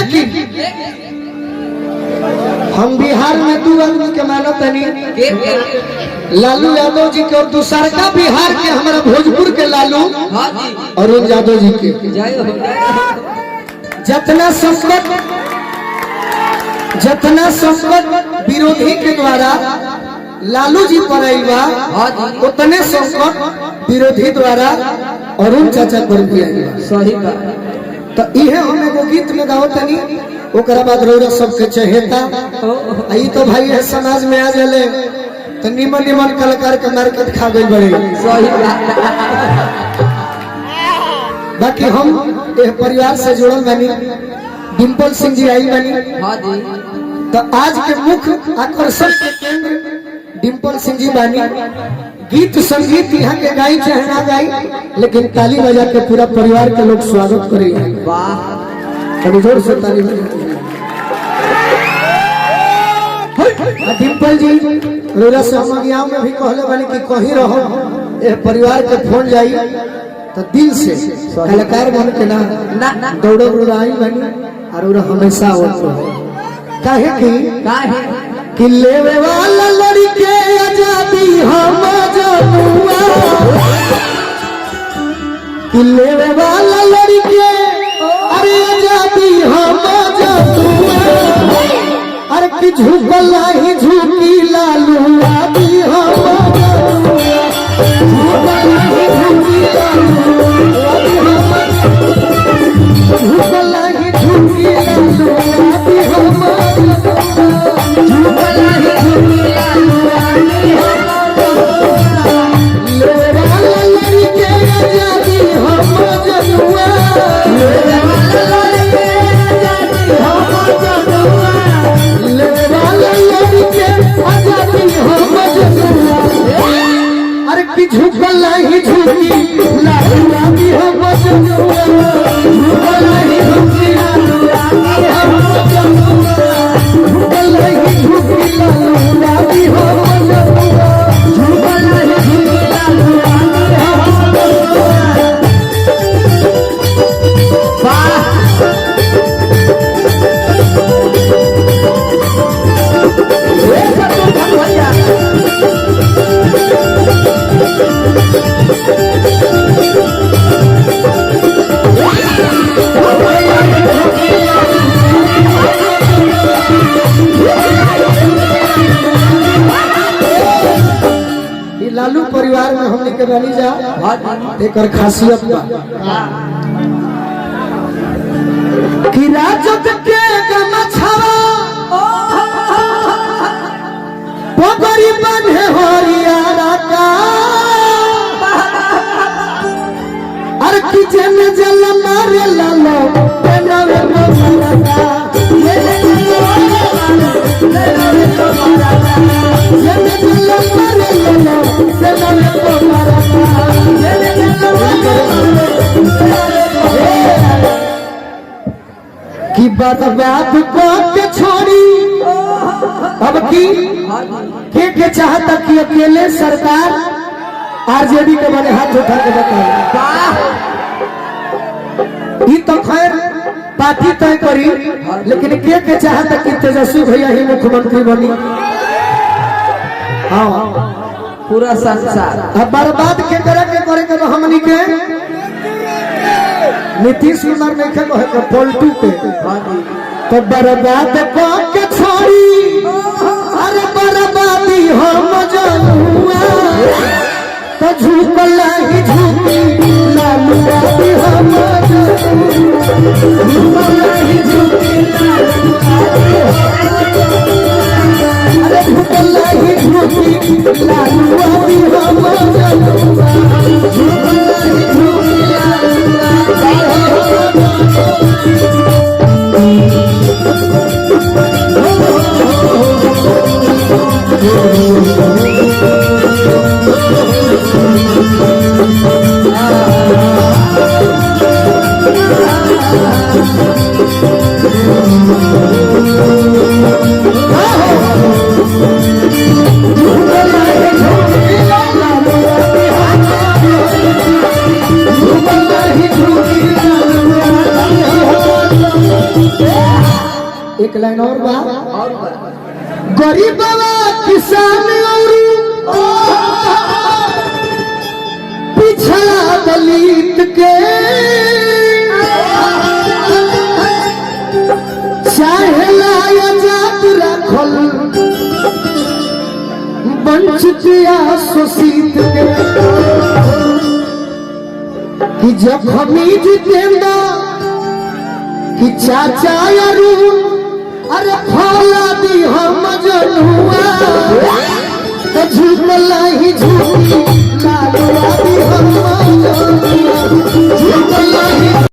लेकिन हम बिहार में दो आदमी के मानो तनी, लालू यादव जी के और दूसरा का बिहार के हमारा भोजपुर के लालू अरुण यादव जी के। जितना संकट विरोधी के द्वारा लालू जी पर आई बा, उतने संकट विरोधी द्वारा अरुण चाचा पर भी आई बा। सही बात। तो इहे हम एगो गीत में गाओ तनी, ओकरा बाद रौरा सबके चहेता आई तो भाई है समाज में आ जाले तो निमन निमन कलाकार के मार्केट खा गई बड़े। सही बात। बाकी हम परिवार से जुड़ल बनी, डिम्पल सिंह जी आई बनी, तो आज के मुख्य आकर्षण के केंद्र डिम्पल सिंह जी बानी। गीत संगीत यहाँ के गाई चाहे ना गाई, लेकिन ताली बजा के पूरा परिवार के लोग स्वागत करेंगे। कभी जोर से ताली बजा। डिम्पल जी रोरा सहमगियाओं में भी कहले बानी कि कहीं रहो ए परिवार के फोन जाई तो दिल से कलाकार बन के ना दौड़ो उड़ाई बनी और हमेशा काहे कि लेवे वाला लड़के आजादी हम जनुआ, कि लेवे वाला लड़के अरे आजादी हम जनुआ, अरे कि झुकला ही झुकी लालू आदि हम जनुआ, झुकला ही झुकी लालू आदि हम, झुकला ही झुकी लालू आदि हम, झुकला ही झुकी लालू आदि हम, लेवे वाला लड़के आजादी हम जनुआ, लेवे वाला लड़के आजादी हम जनुआ, लेवे वाला लड़के आजादी हम जनुआ, अरे कि झुकला ही झुकी लालू आदि हम जनुआ, झुकला ही झुकी लालू आदि हम जनुआ, झुकला ही झुकी लालू आदि हम जनुआ, झुकला ही झुकी लालू आदि हम जनुआ। लालू परिवार में हमने के बनी जा एक खासियत बा कि राजत के गमछावा पोगरी बंधे हरियाणा का, अरे कि जन जल मारे लालो तेनावे को मारता, जन जल मारे लालो तेनावे को मारता, कि बर्बाद को के छोड़ी अब की के चाहता कि अकेले सरकार आरजेडी के बड़े हाथ उठा के बताए। ये तो खैर पार्टी तय करी, लेकिन के चाहता कि तेजस्वी भैया ही मुख्यमंत्री बनी। हाँ पूरा संसार अब बर्बाद के करे के हमनी के नीतीश कुमार ने कहे पलटू के तो बर्बाद को के छोड़ी, अरे बर्बादी हम जनुआ, तो झुकला ही झुकी लालू आदि हम जनुआ, झुकला ही झुकी लालू आदि हम, अरे झुकला ही झुकी लालू आदि हम जनुआ, झुकला ही झुकी लालू आदि हम एक लाइन और बा और गरीबवा किसान और पिछड़ा दलित के चाहे लाया जात रखल वंचित या शोषित के कि जखमी जितेंद्र कि चाचा अरुण अरे फौला दी हम जनुआ तो झुकला ही झुकी लालवा दी हम जनुआ झुकला ही